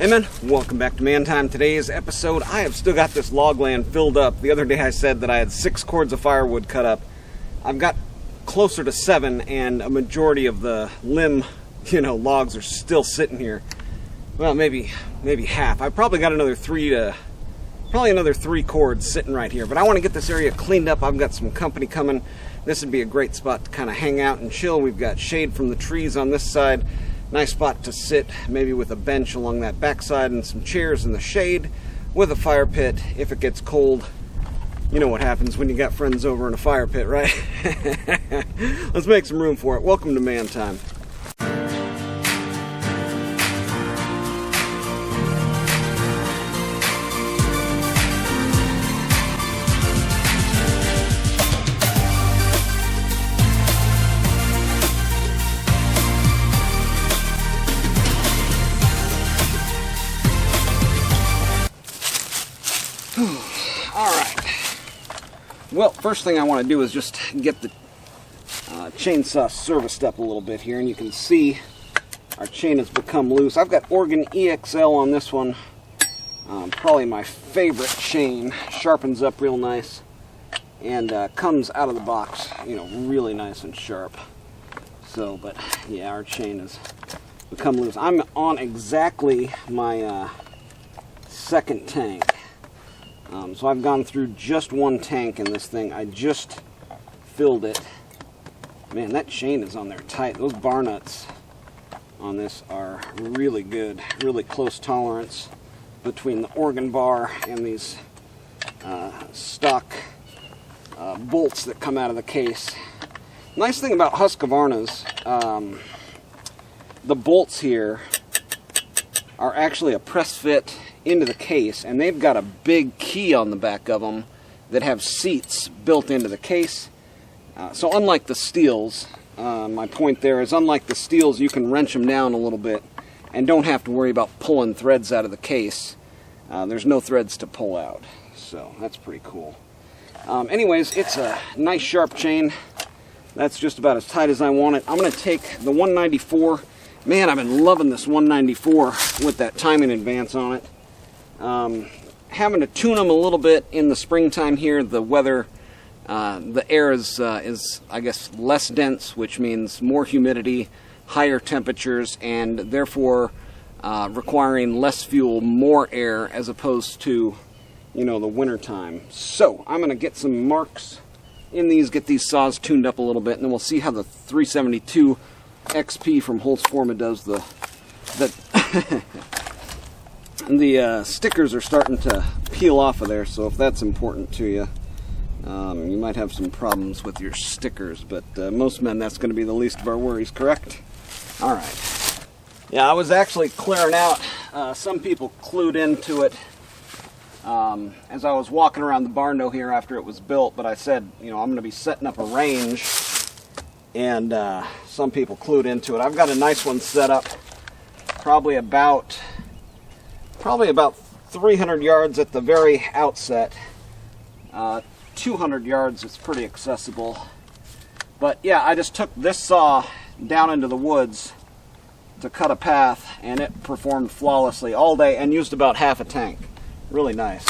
Hey man, welcome back to Man Time. Today's episode, I have still got this log land filled up. The other day I said that I had 6 cords of firewood cut up. I've got closer to 7, and a majority of the limb, logs are still sitting here. Well, maybe half. I've probably got another 3 cords sitting right here. But I want to get this area cleaned up. I've got some company coming. This would be a great spot to kind of hang out and chill. We've got shade from the trees on this side. Nice spot to sit, maybe with a bench along that backside and some chairs in the shade with a fire pit if it gets cold. You know what happens when you got friends over in a fire pit, right? Let's make some room for it. Welcome to Man Time. Well, first thing I want to do is just get the chainsaw serviced up a little bit here, and you can see our chain has become loose. I've got Oregon EXL on this one, probably my favorite chain. Sharpens up real nice and comes out of the box, really nice and sharp. So, but yeah, our chain has become loose. I'm on exactly my second tank. So I've gone through just one tank in this thing. I just filled it. Man, that chain is on there tight. Those bar nuts on this are really good. Really close tolerance between the Oregon bar and these stock bolts that come out of the case. Nice thing about Husqvarna's, the bolts here are actually a press fit into the case, and they've got a big key on the back of them that have seats built into the case. So unlike the steels, my point there is, unlike the steels, you can wrench them down a little bit and don't have to worry about pulling threads out of the case. There's no threads to pull out, so that's pretty cool. Anyways, it's a nice sharp chain. That's just about as tight as I want it. I'm going to take the 194. Man, I've been loving this 194 with that timing advance on it. Having to tune them a little bit in the springtime here. The weather, the air is I guess less dense, which means more humidity, higher temperatures, and therefore requiring less fuel, more air, as opposed to the winter time. So I'm going to get some marks in these, get these saws tuned up a little bit, and then we'll see how the 372 XP from Holzfforma does the the stickers are starting to peel off of there, so if that's important to you, you might have some problems with your stickers, but most men, that's going to be the least of our worries, correct? Alright. Yeah, I was actually clearing out. Some people clued into it as I was walking around the barn here after it was built, but I said, I'm going to be setting up a range, and some people clued into it. I've got a nice one set up, probably about 300 yards at the very outset. 200 yards is pretty accessible. But yeah, I just took this saw down into the woods to cut a path, and it performed flawlessly all day and used about half a tank. Really nice.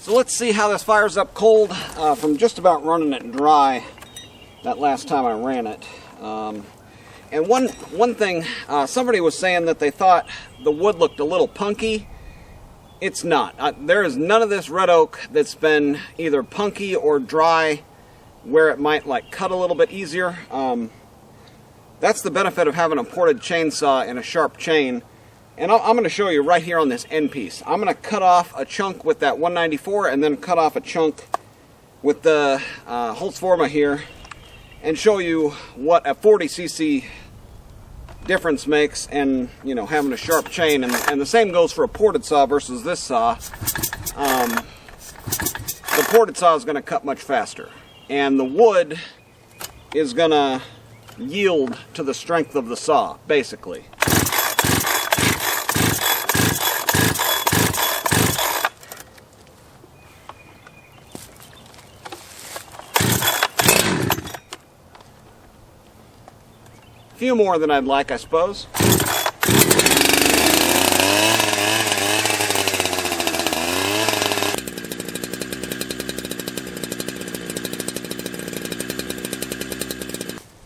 So let's see how this fires up cold from just about running it dry that last time I ran it. And one thing, somebody was saying that they thought the wood looked a little punky. It's not. There is none of this red oak that's been either punky or dry where it might like cut a little bit easier. That's the benefit of having a ported chainsaw and a sharp chain. And I'm going to show you right here on this end piece. I'm going to cut off a chunk with that 194 and then cut off a chunk with the Holzfforma here and show you what a 40cc difference makes, and you know, having a sharp chain. And the same goes for a ported saw versus this saw. The ported saw is going to cut much faster, and the wood is going to yield to the strength of the saw, basically. A few more than I'd like, I suppose.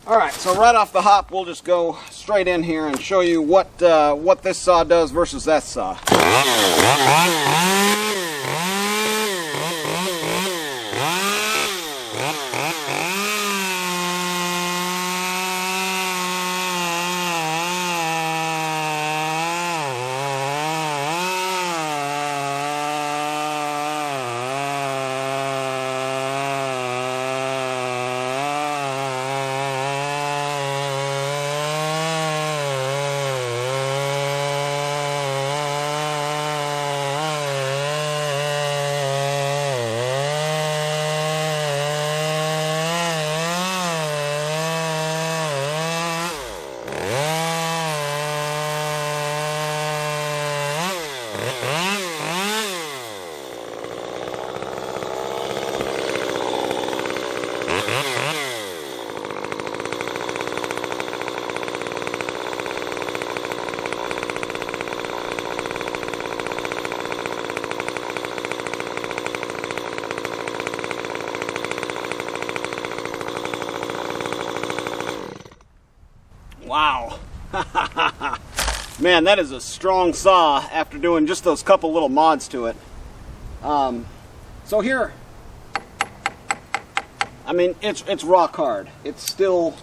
Alright, so right off the hop, we'll just go straight in here and show you what this saw does versus that saw. Wow. Man, that is a strong saw after doing just those couple little mods to it. So here, I mean, it's rock hard. It's still,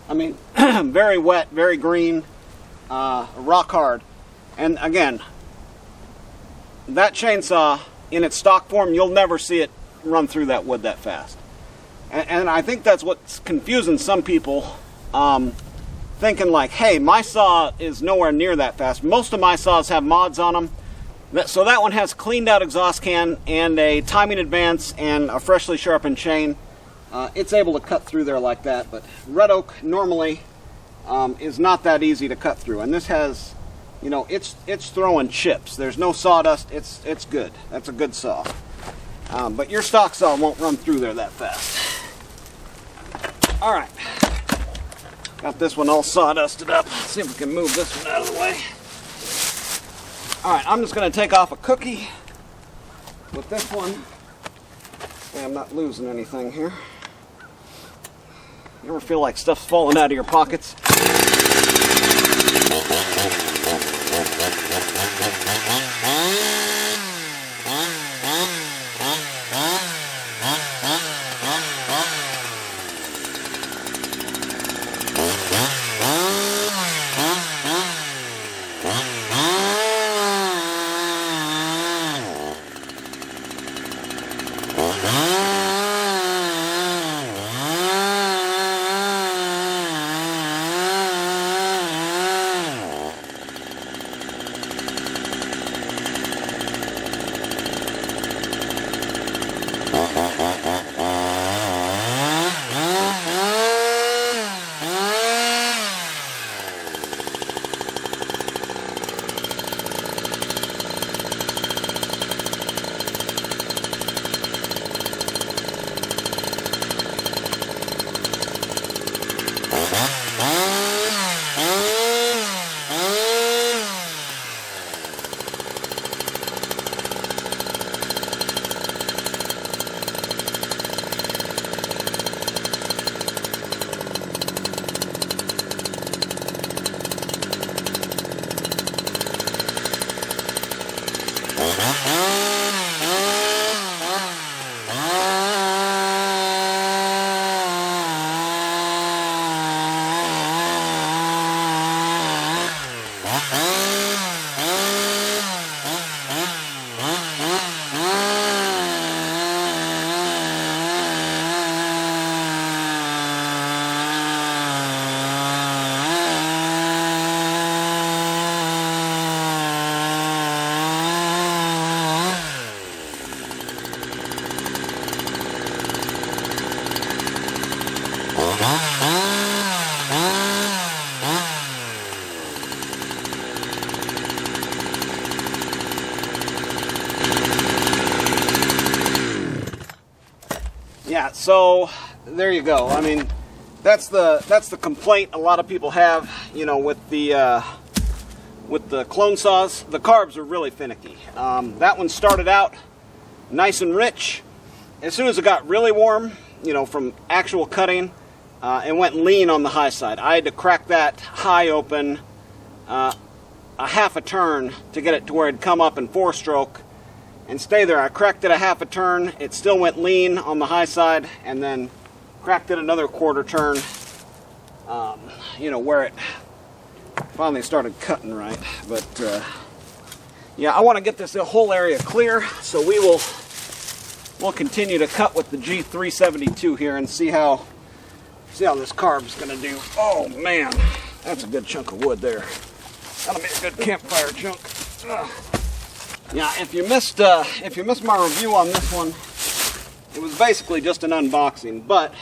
I mean, very wet, very green, rock hard. And again, that chainsaw in its stock form, you'll never see it run through that wood that fast. And I think that's what's confusing some people, thinking like, hey, my saw is nowhere near that fast. Most of my saws have mods on them. So that one has cleaned out exhaust can and a timing advance and a freshly sharpened chain. It's able to cut through there like that, but red oak normally is not that easy to cut through. And this has, you know, it's throwing chips. There's no sawdust. It's good. That's a good saw. But your stock saw won't run through there that fast. All right. Got this one all sawdusted up. Let's see if we can move this one out of the way. All right, I'm just going to take off a cookie with this one. Yeah, I'm not losing anything here. You ever feel like stuff's falling out of your pockets? Yeah, so there you go. I mean, that's the complaint a lot of people have, you know, with the clone saws. The carbs are really finicky. That one started out nice and rich. As soon as it got really warm, you know, from actual cutting, it went lean on the high side. I had to crack that high open a half a turn to get it to where it'd come up in 4-stroke and stay there. I cracked it a half a turn. It still went lean on the high side, and then cracked it another quarter turn, you know, where it finally started cutting right. But yeah, I want to get this whole area clear, so we'll continue to cut with the G372 here and see how this carb's going to do. Oh man, that's a good chunk of wood there. That'll be a good campfire chunk. Yeah, if you missed my review on this one, it was basically just an unboxing. But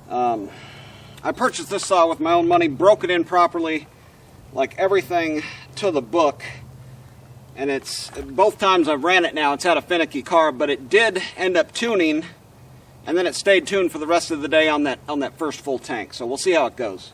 I purchased this saw with my own money, broke it in properly, like everything to the book. And it's both times I've ran it now, it's had a finicky carb, but it did end up tuning, and then it stayed tuned for the rest of the day on that first full tank. So we'll see how it goes.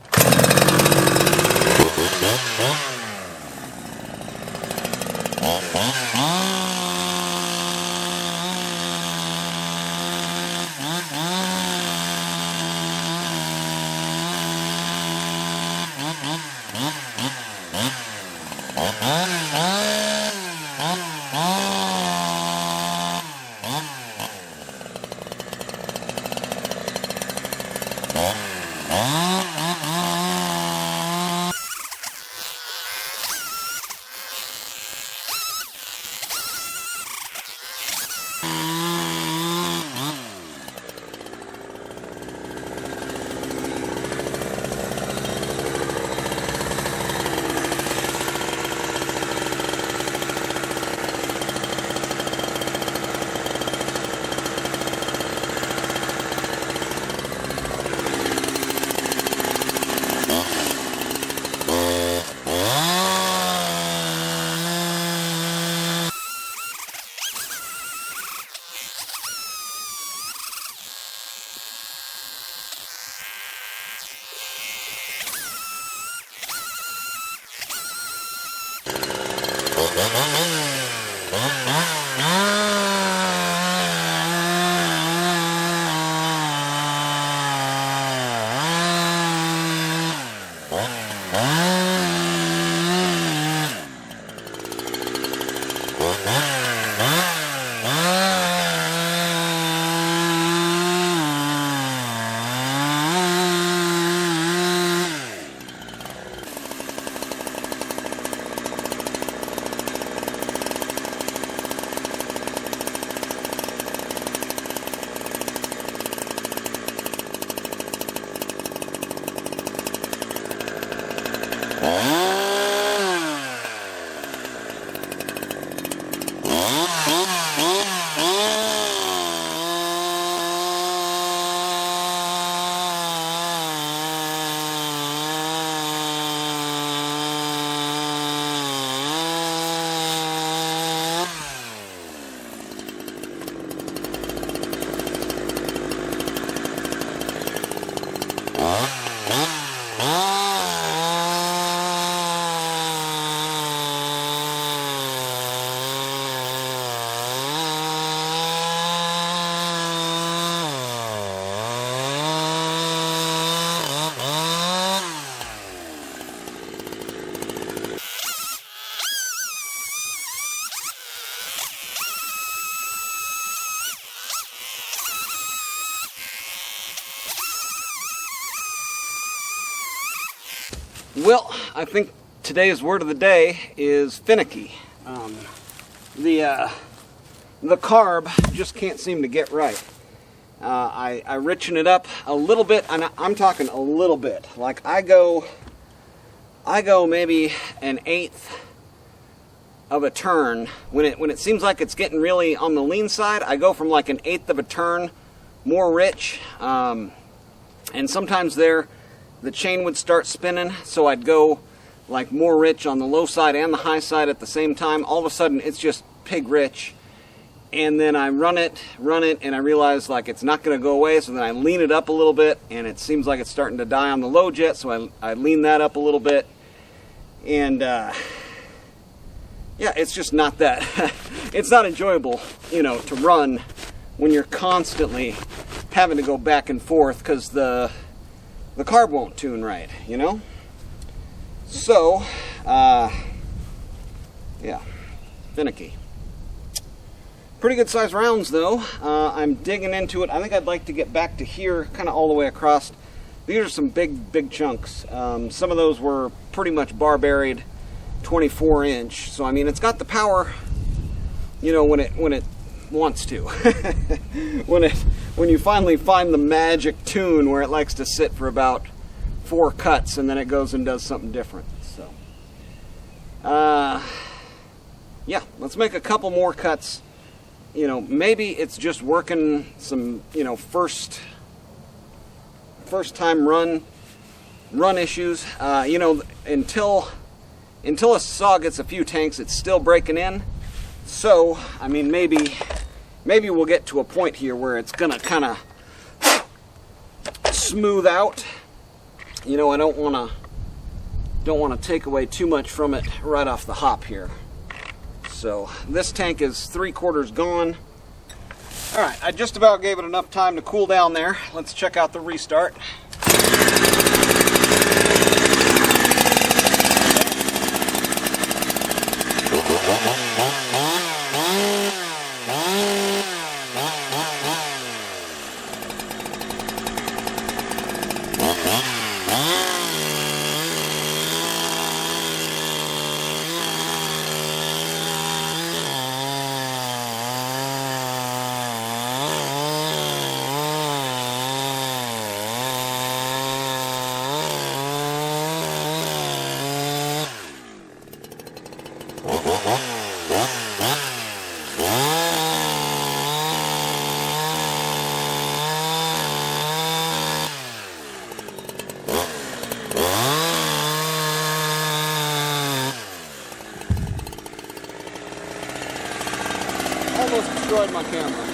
Well, I think today's word of the day is finicky. The carb just can't seem to get right. I richen it up a little bit, and I'm talking a little bit. Like I go maybe 1/8 of a turn. When it seems like it's getting really on the lean side, I go from like 1/8 of a turn more rich. and sometimes there the chain would start spinning, so I'd go like more rich on the low side and the high side at the same time. All of a sudden it's just pig rich, and then I run it, and I realize like it's not going to go away, so then I lean it up a little bit, and it seems like it's starting to die on the low jet, so I lean that up a little bit, and yeah, it's just not that, it's not enjoyable, you know, to run when you're constantly having to go back and forth because the carb won't tune right, you know? So, yeah, finicky. Pretty good size rounds though. I'm digging into it. I think I'd like to get back to here, kind of all the way across. These are some big chunks. Some of those were pretty much bar buried, 24-inch. So I mean, it's got the power, you know, when it wants to. when you finally find the magic tune where it likes to sit for about 4 cuts and then it goes and does something different. So, yeah, let's make a couple more cuts. You know, maybe it's just working some, you know, first time run issues. You know, until a saw gets a few tanks, it's still breaking in. So, I mean, maybe we'll get to a point here where it's gonna kind of smooth out. You know, I don't want to take away too much from it right off the hop here. So this tank is 3/4 gone. All right, I just about gave it enough time to cool down there. Let's check out the restart. Almost destroyed my camera.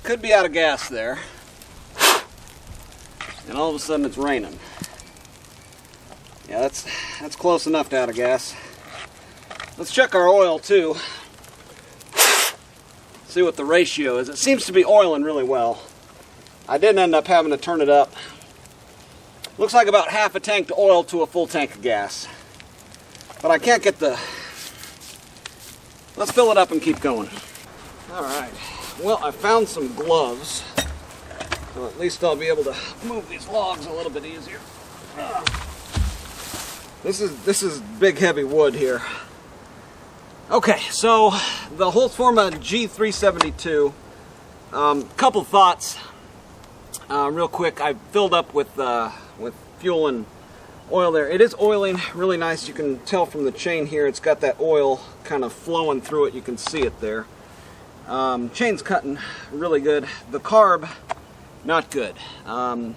Could be out of gas there, and all of a sudden it's raining. Yeah, that's close enough to out of gas. Let's check our oil too. See what the ratio is. It seems to be oiling really well. I didn't end up having to turn it up. Looks like about half a tank to oil to a full tank of gas. But I can't get the... Let's fill it up and keep going. All right. Well, I found some gloves, so at least I'll be able to move these logs a little bit easier. This is big heavy wood here. Okay, so the Holzfforma G372. Couple thoughts, real quick. I filled up with fuel and oil there. It is oiling really nice. You can tell from the chain here, it's got that oil kind of flowing through it. You can see it there. Chain's cutting really good. The carb, not good. And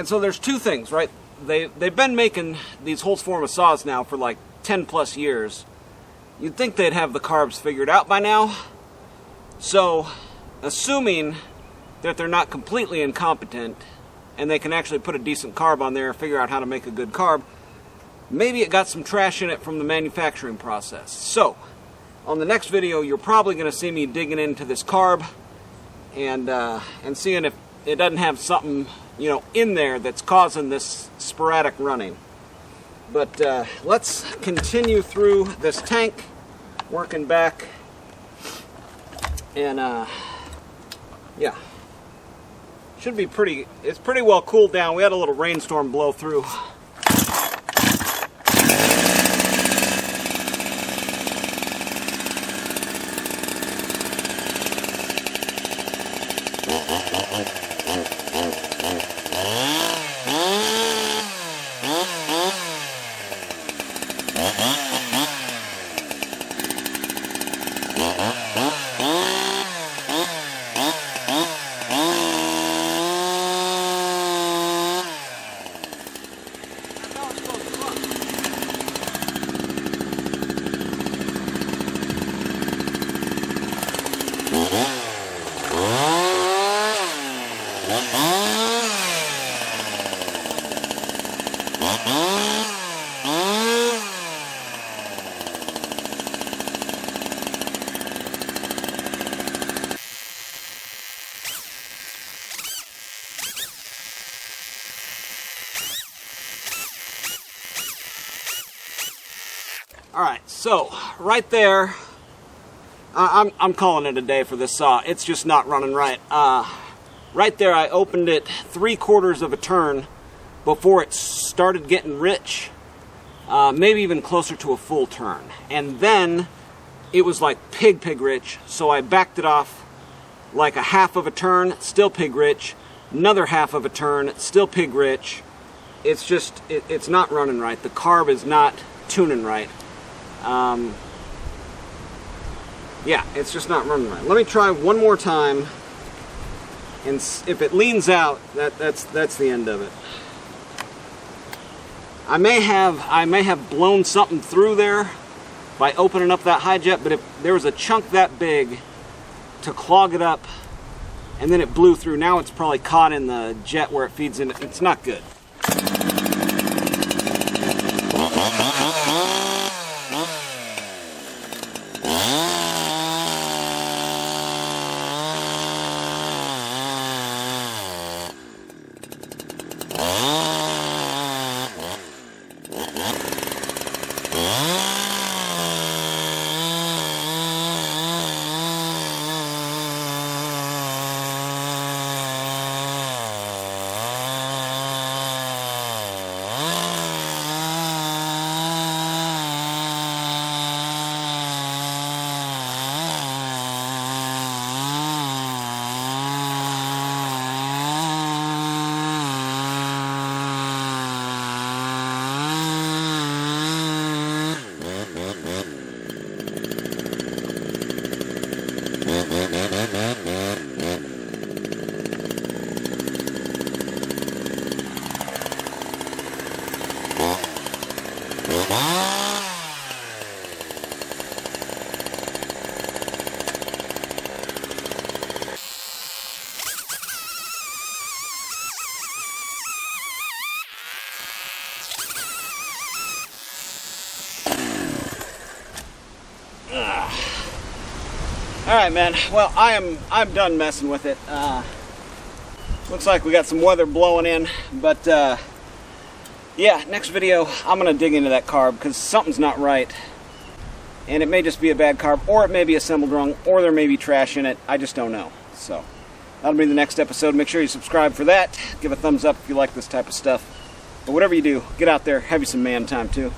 so there's two things, right? They've been making these Holzfforma saws now for like 10 plus years. You'd think they'd have the carbs figured out by now. So, assuming that they're not completely incompetent and they can actually put a decent carb on there and figure out how to make a good carb, maybe it got some trash in it from the manufacturing process. So, on the next video, you're probably going to see me digging into this carb and seeing if it doesn't have something, you know, in there that's causing this sporadic running. But let's continue through this tank, working back, and yeah, should be pretty. It's pretty well cooled down. We had a little rainstorm blow through. Alright, so right there, I'm calling it a day for this saw. It's just not running right. Right there I opened it 3/4 of a turn before it started getting rich. Maybe even closer to a full turn. And then it was like pig rich, so I backed it off like a 1/2 of a turn, still pig rich, another 1/2 of a turn, still pig rich. It's just, it's not running right. The carb is not tuning right. Yeah, it's just not running right. Let me try one more time, and if it leans out, that's the end of it. I may have blown something through there by opening up that high jet, but if there was a chunk that big to clog it up and then it blew through, now it's probably caught in the jet where it feeds in. It's not good. Alright, man. Well, I'm done messing with it. Looks like we got some weather blowing in, but yeah, next video I'm gonna dig into that carb because something's not right. And it may just be a bad carb, or it may be assembled wrong, or there may be trash in it. I just don't know. So that'll be the next episode. Make sure you subscribe for that. Give a thumbs up if you like this type of stuff. But whatever you do, get out there, have you some man time too.